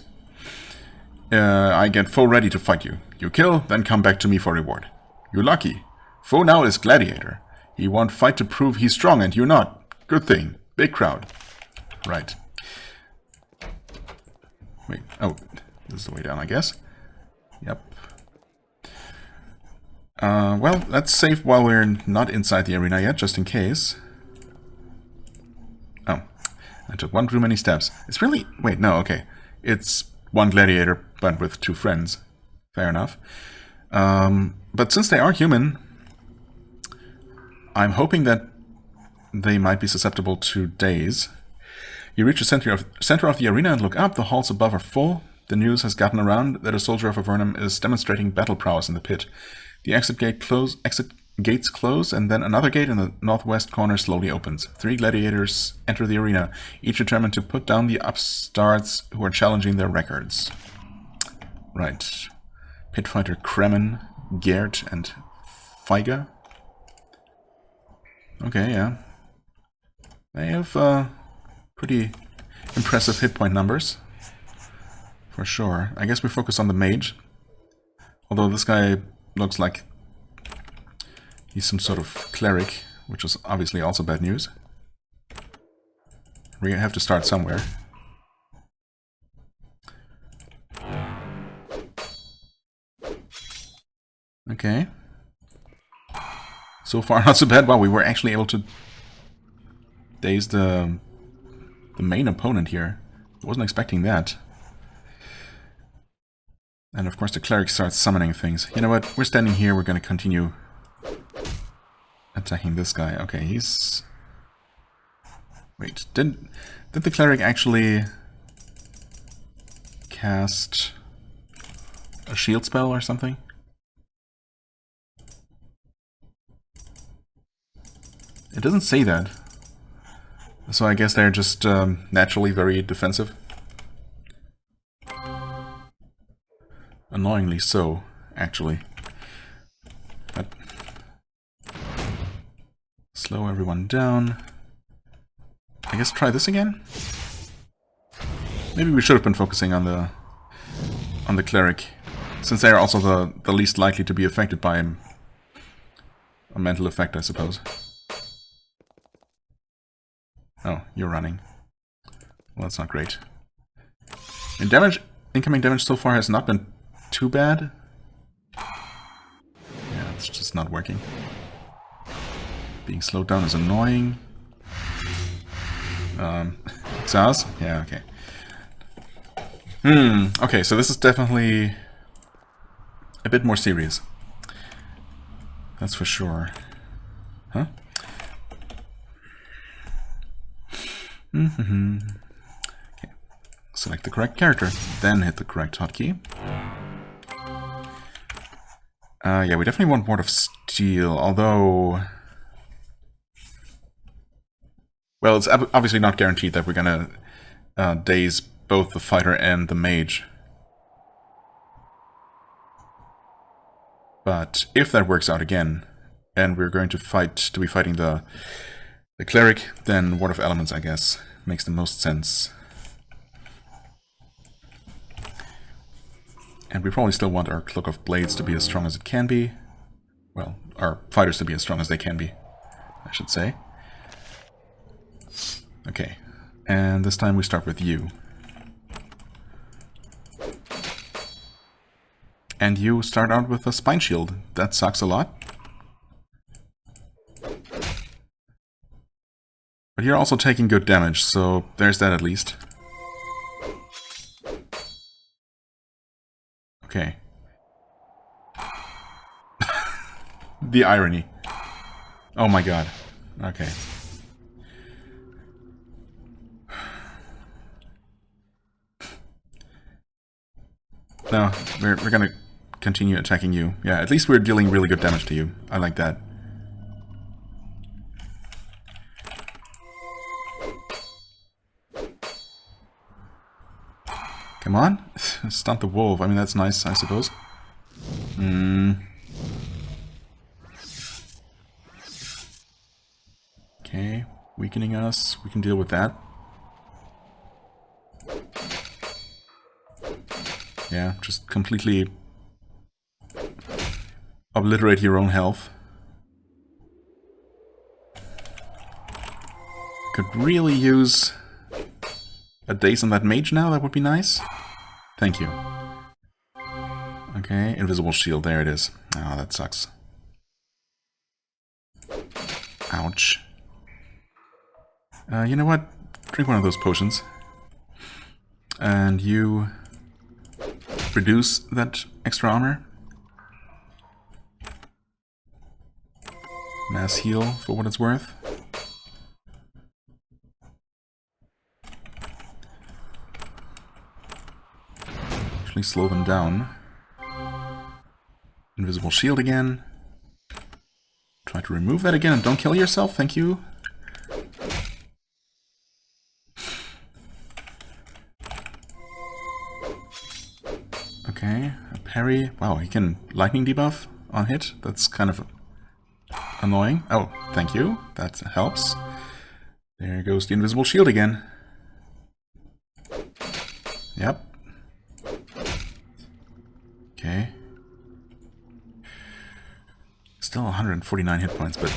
I get foe ready to fight you. You kill, then come back to me for reward. You lucky. Foe now is gladiator. He won't fight to prove he's strong and you not. Good thing. Big crowd. Right. Wait. Oh, this is the way down, I guess. Yep. Well, let's save while we're not inside the arena yet, just in case. Oh, I took one too many steps. It's really... Wait, no, okay. It's one gladiator, but with two friends. Fair enough. But since they are human, I'm hoping that they might be susceptible to daze. You reach the center of the arena and look up. The halls above are full. The news has gotten around that a soldier of Avernum is demonstrating battle prowess in the pit. The exit gates close, and then another gate in the northwest corner slowly opens. 3 gladiators enter the arena, each determined to put down the upstarts who are challenging their records. Right. Pit fighter Kremen, Gert, and Feiga. Okay, yeah. They have pretty impressive hit point numbers. For sure. I guess we focus on the mage. Although this guy looks like he's some sort of cleric, which is obviously also bad news. We have to start somewhere. Okay. So far not so bad. Wow, we were actually able to daze the the main opponent here. I wasn't expecting that. And of course the cleric starts summoning things. You know what? We're standing here. We're going to continue attacking this guy. Okay, he's... Wait, did the cleric actually cast a shield spell or something? It doesn't say that. So I guess they're just naturally very defensive. Annoyingly so, actually. But slow everyone down. I guess try this again? Maybe we should have been focusing on the cleric, since they are also the least likely to be affected by a mental effect, I suppose. Oh, you're running. Well, that's not great. And damage, incoming damage so far has not been too bad. Yeah, it's just not working. Being slowed down is annoying. Xaz? Yeah, okay. Okay, so this is definitely a bit more serious. That's for sure. Huh? Okay. Select the correct character, then hit the correct hotkey. Yeah, we definitely want Ward of Steel, although... Well, it's obviously not guaranteed that we're gonna daze both the fighter and the mage. But if that works out again, and we're going to be fighting the cleric, then Ward of Elements, I guess, makes the most sense. And we probably still want our Cloak of Blades to be as strong as it can be. Well, our fighters to be as strong as they can be, I should say. Okay, and this time we start with you. And you start out with a Spine Shield. That sucks a lot. But you're also taking good damage, so there's that at least. Okay. The irony. Oh my god. Okay. No, we're gonna continue attacking you. Yeah, at least we're dealing really good damage to you. I like that. Come on. Stunt the wolf. I mean, that's nice, I suppose. Okay, weakening us. We can deal with that. Yeah, just completely obliterate your own health. Could really use a daze on that mage now, that would be nice. Thank you. Okay, invisible shield, there it is. Oh, that sucks. Ouch. You know what? Drink one of those potions. And you reduce that extra armor. Mass heal for what it's worth. Actually slow them down. Invisible shield again. Try to remove that again and don't kill yourself, thank you. Okay, a parry. Wow, he can lightning debuff on hit. That's kind of annoying. Oh, thank you. That helps. There goes the invisible shield again. Yep. Okay. Still 149 hit points, but,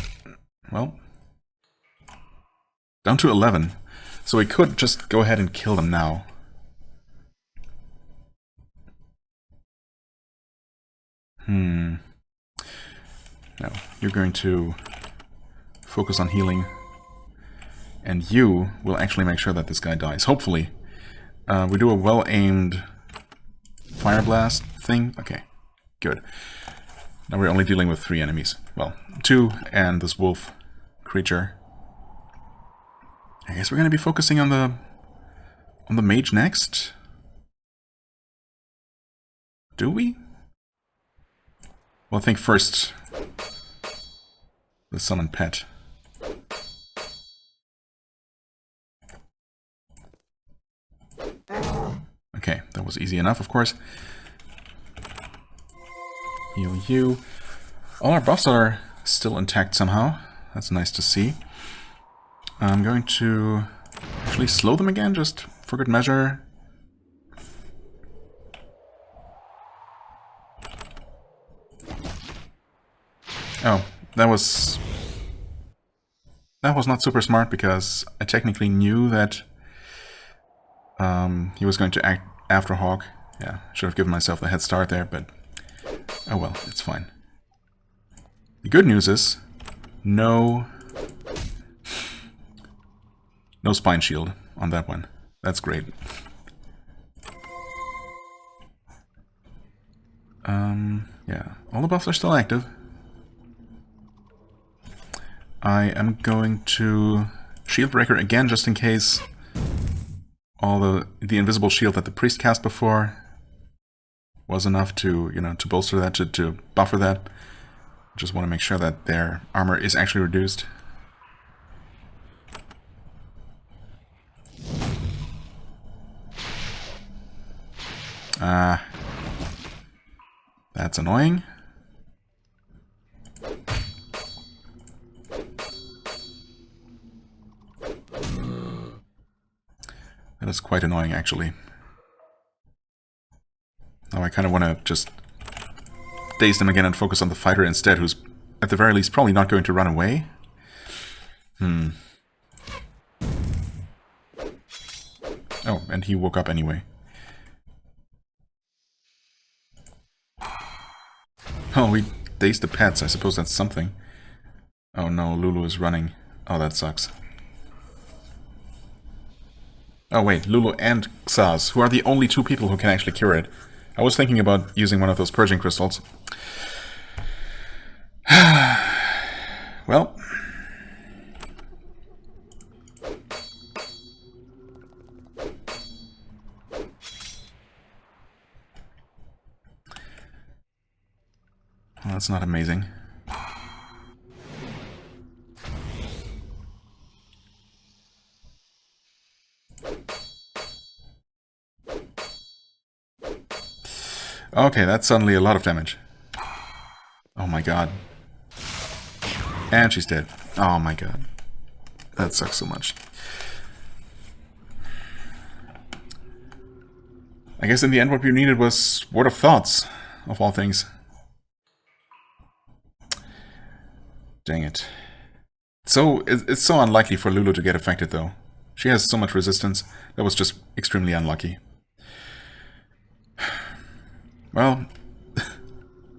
well, down to 11. So we could just go ahead and kill them now. No, you're going to focus on healing. And you will actually make sure that this guy dies. Hopefully. We do a well-aimed fire blast thing. Okay, good. Now we're only dealing with 3 enemies. Well, 2 and this wolf creature. I guess we're going to be focusing on the mage next. Do we? Well, I think first the summon pet. Okay, that was easy enough, of course. Heal you. All our buffs are still intact somehow. That's nice to see. I'm going to actually slow them again, just for good measure. Oh, that was not super smart, because I technically knew that he was going to act after Hawk. Yeah, should have given myself the head start there, but oh well, it's fine. The good news is no spine shield on that one. That's great. Yeah, all the buffs are still active. I am going to shield breaker again, just in case all the invisible shield that the priest cast before was enough to, you know, to bolster that, to buffer that. Just want to make sure that their armor is actually reduced. That's annoying. That is quite annoying, actually. Now I kind of want to just daze them again and focus on the fighter instead, who's, at the very least, probably not going to run away. Oh, and he woke up anyway. Oh, we dazed the pets. I suppose that's something. Oh no, Lulu is running. Oh, that sucks. Oh wait, Lulu and Xaz, who are the only 2 people who can actually cure it. I was thinking about using one of those purging crystals. Well. Well, that's not amazing. Okay, that's suddenly a lot of damage. Oh my god. And she's dead. Oh my god. That sucks so much. I guess in the end what we needed was Word of Thoughts, of all things. Dang it. So, it's so unlikely for Lulu to get affected, though. She has so much resistance. That was just extremely unlucky. Well,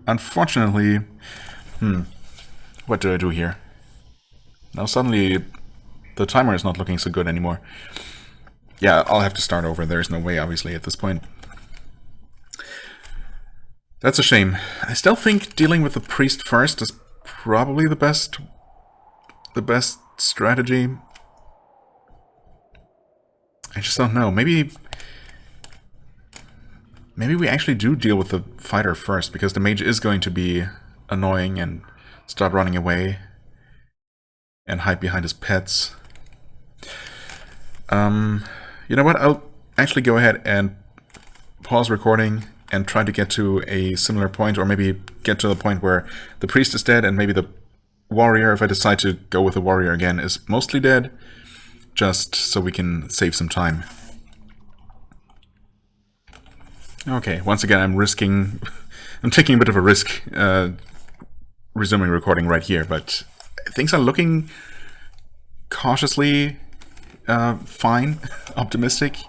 unfortunately... what do I do here? Now suddenly, the timer is not looking so good anymore. Yeah, I'll have to start over. There's no way, obviously, at this point. That's a shame. I still think dealing with the priest first is probably the best strategy. I just don't know. Maybe we actually do deal with the fighter first, because the mage is going to be annoying and start running away and hide behind his pets. You know what? I'll actually go ahead and pause recording and try to get to a similar point, or maybe get to the point where the priest is dead and maybe the warrior, if I decide to go with the warrior again, is mostly dead, just so we can save some time. Okay, once again I'm taking a bit of a risk resuming recording right here, but things are looking cautiously fine, optimistic.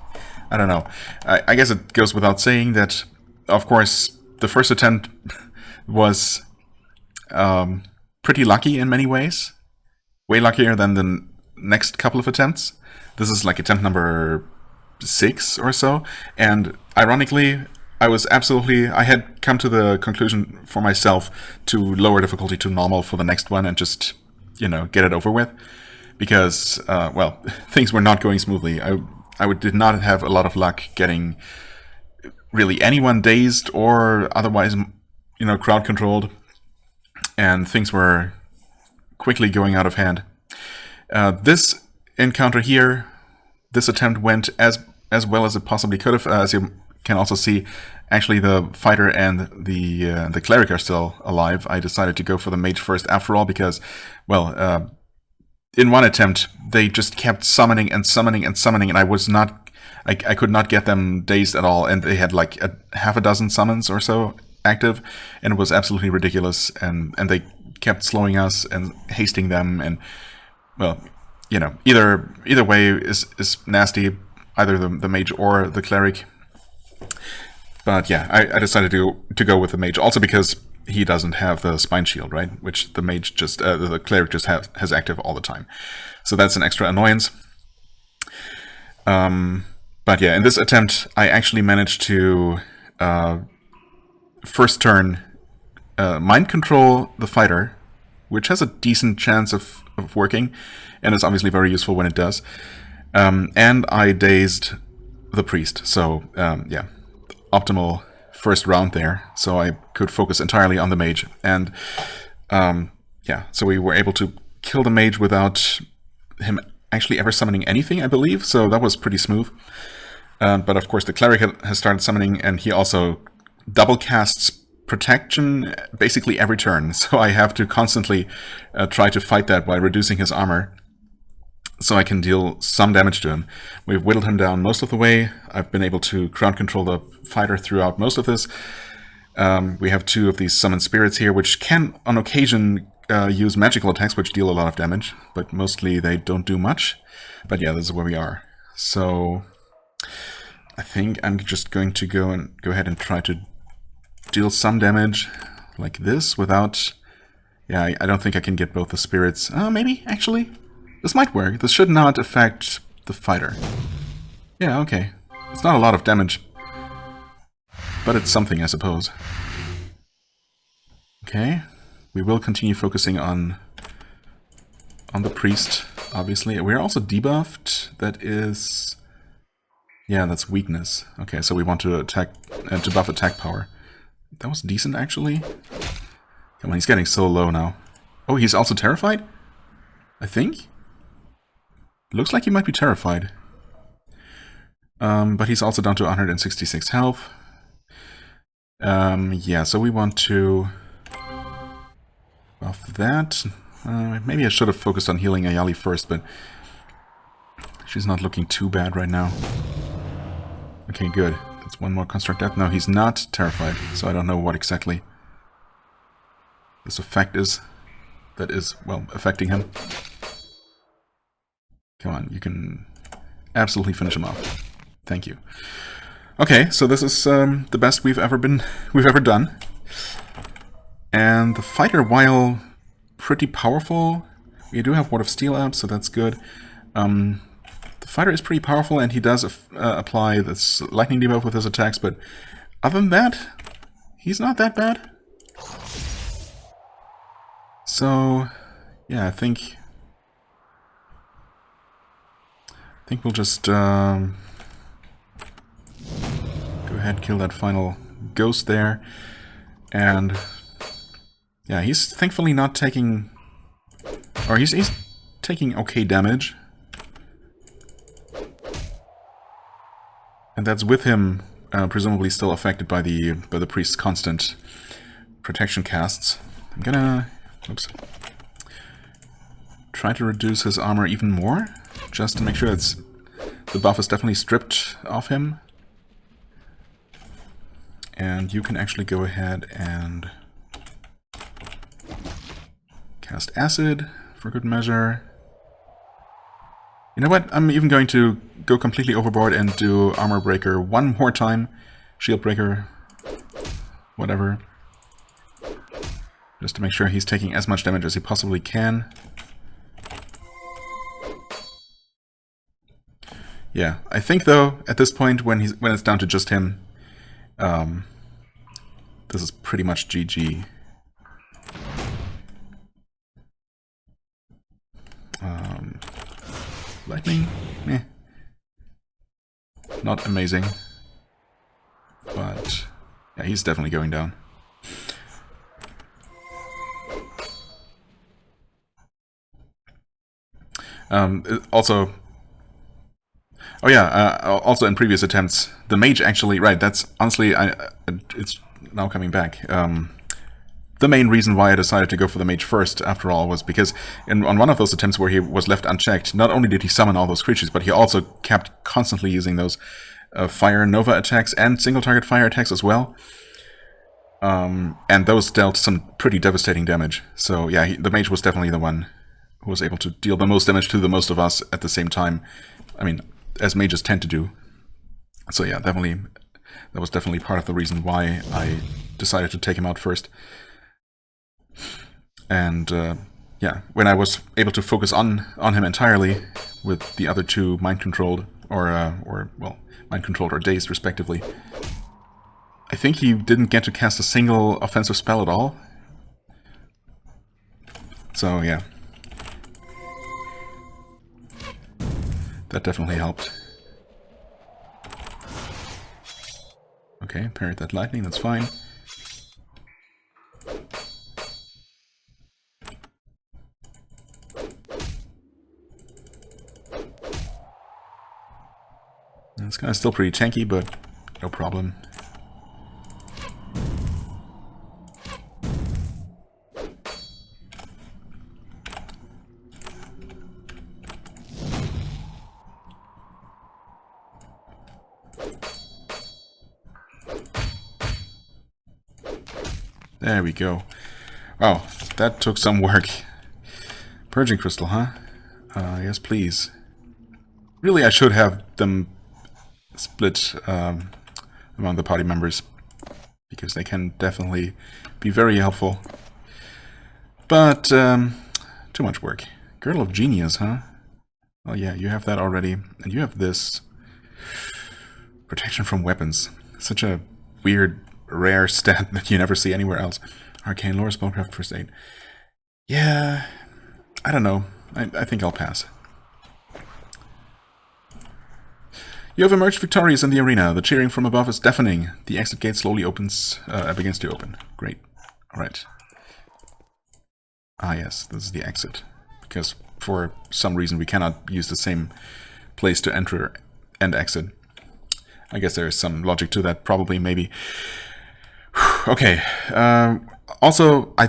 I don't know. I guess it goes without saying that, of course, the first attempt was pretty lucky in many ways. Way luckier than next couple of attempts. This is like attempt number 6 or so, and ironically, I had come to the conclusion for myself to lower difficulty to normal for the next one and just, get it over with. Because, well, things were not going smoothly. I did not have a lot of luck getting really anyone dazed or otherwise, crowd controlled. And things were quickly going out of hand. This encounter here, this attempt went as well as it possibly could have. As you can also see, actually the fighter and the cleric are still alive. I decided to go for the mage first after all because, well, in one attempt they just kept summoning and summoning and summoning, and I could not get them dazed at all, and they had like half a dozen summons or so active, and it was absolutely ridiculous, and they kept slowing us and hasting them, and, well, either way is nasty, either the mage or the cleric. But yeah, I decided to go with the mage, also because he doesn't have the spine shield, right? Which the mage the cleric just has active all the time. So that's an extra annoyance. But yeah, in this attempt, I actually managed to first turn mind control the fighter, which has a decent chance of working, and is obviously very useful when it does. And I dazed the priest, so yeah, optimal first round there, so I could focus entirely on the mage. And yeah, so we were able to kill the mage without him actually ever summoning anything, I believe, so that was pretty smooth. But of course the cleric has started summoning, and he also double casts protection basically every turn, so I have to constantly try to fight that by reducing his armor, so I can deal some damage to him. We've whittled him down most of the way. I've been able to crowd control the fighter throughout most of this. We have 2 of these summoned spirits here, which can, on occasion, use magical attacks, which deal a lot of damage, but mostly they don't do much. But yeah, this is where we are. So I think I'm just going to go ahead and try to deal some damage like this without... Yeah, I don't think I can get both the spirits. Maybe, actually. This might work. This should not affect the fighter. Yeah, okay. It's not a lot of damage, but it's something, I suppose. Okay. We will continue focusing on the priest, obviously. We're also debuffed. That is... Yeah, that's weakness. Okay, so we want to attack to buff attack power. That was decent, actually. Come on, he's getting so low now. Oh, he's also terrified? I think? Looks like he might be terrified. But he's also down to 166 health. Yeah, so we want to buff that. Maybe I should have focused on healing Ayali first, but she's not looking too bad right now. Okay, good. That's one more construct death. No, he's not terrified, so I don't know what exactly this effect is that is, well, affecting him. Come on, you can absolutely finish him off. Thank you. Okay, so this is the best we've ever done. And the fighter, while pretty powerful, we do have Ward of Steel up, so that's good. The fighter is pretty powerful, and he does apply this lightning debuff with his attacks, but other than that, he's not that bad. So, yeah, I think we'll just go ahead and kill that final ghost there. And yeah, he's thankfully not taking... Or he's taking okay damage. And that's with him presumably still affected by the priest's constant protection casts. I'm gonna... Oops. Try to reduce his armor even more, just to make sure the buff is definitely stripped off him. And you can actually go ahead and cast Acid for good measure. You know what? I'm even going to go completely overboard and do Armor Breaker one more time. Shield Breaker, whatever. Just to make sure he's taking as much damage as he possibly can. Yeah, I think though at this point when it's down to just him, this is pretty much GG. Lightning, not amazing, but yeah, he's definitely going down. Also, oh yeah, also in previous attempts, the mage actually, right, that's honestly, it's now coming back. The main reason why I decided to go for the mage first, after all, was because on one of those attempts where he was left unchecked, not only did he summon all those creatures, but he also kept constantly using those fire nova attacks and single target fire attacks as well. And those dealt some pretty devastating damage. So yeah, the mage was definitely the one who was able to deal the most damage to the most of us at the same time. I mean, as mages tend to do. So yeah, definitely, that was definitely part of the reason why I decided to take him out first. And yeah, when I was able to focus on him entirely with the other two mind-controlled or well, mind-controlled or dazed respectively, I think he didn't get to cast a single offensive spell at all. So yeah, that definitely helped. Okay, parried that lightning, that's fine. It's kind of still pretty tanky, but no problem. There we go. Oh, that took some work. Purging crystal, huh? Yes, please. Really, I should have them split among the party members, because they can definitely be very helpful. But, too much work. Girdle of Genius, huh? Oh yeah, you have that already. And you have this. Protection from weapons. Such a weird, rare stat that you never see anywhere else. Arcane lore, spellcraft, first aid. Yeah, I don't know. I think I'll pass. You have emerged victorious in the arena. The cheering from above is deafening. The exit gate slowly begins to open. Great. Alright. Ah yes, this is the exit. Because for some reason we cannot use the same place to enter and exit. I guess there is some logic to that, probably, maybe. Okay. Also, I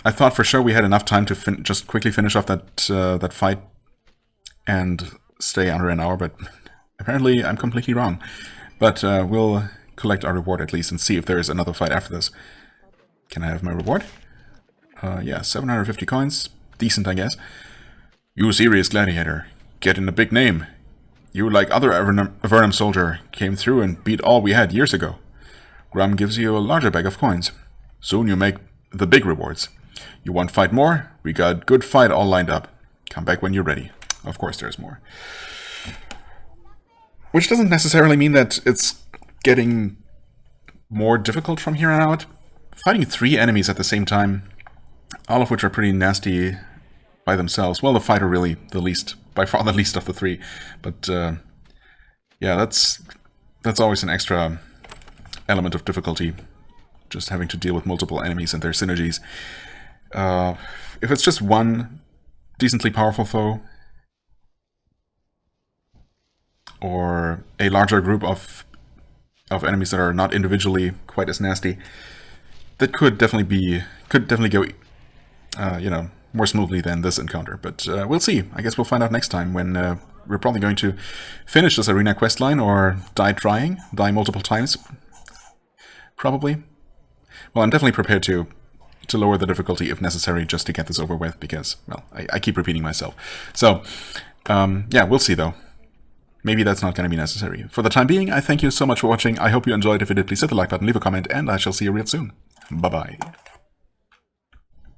thought for sure we had enough time to just quickly finish off that fight and stay under an hour, but apparently I'm completely wrong. But we'll collect our reward at least and see if there is another fight after this. Can I have my reward? Yeah, 750 coins. Decent, I guess. You serious gladiator. Get in a big name. You, like other Avernum soldier, came through and beat all we had years ago. Grum gives you a larger bag of coins. Soon you make the big rewards. You want fight more? We got good fight all lined up. Come back when you're ready. Of course there's more. Which doesn't necessarily mean that it's getting more difficult from here on out. Fighting 3 enemies at the same time, all of which are pretty nasty by themselves. Well, the fighter really the least, by far the least of the 3. But yeah, that's always an extra element of difficulty, just having to deal with multiple enemies and their synergies. If it's just one decently powerful foe, or a larger group of enemies that are not individually quite as nasty, that could definitely go, you know, more smoothly than this encounter. But we'll see. I guess we'll find out next time, when we're probably going to finish this arena questline, or die multiple times, probably. Well, I'm definitely prepared to lower the difficulty if necessary, just to get this over with, because, well, I keep repeating myself. So, yeah, we'll see though. Maybe that's not going to be necessary. For the time being, I thank you so much for watching. I hope you enjoyed. If you did, please hit the like button, leave a comment, and I shall see you real soon. Bye-bye.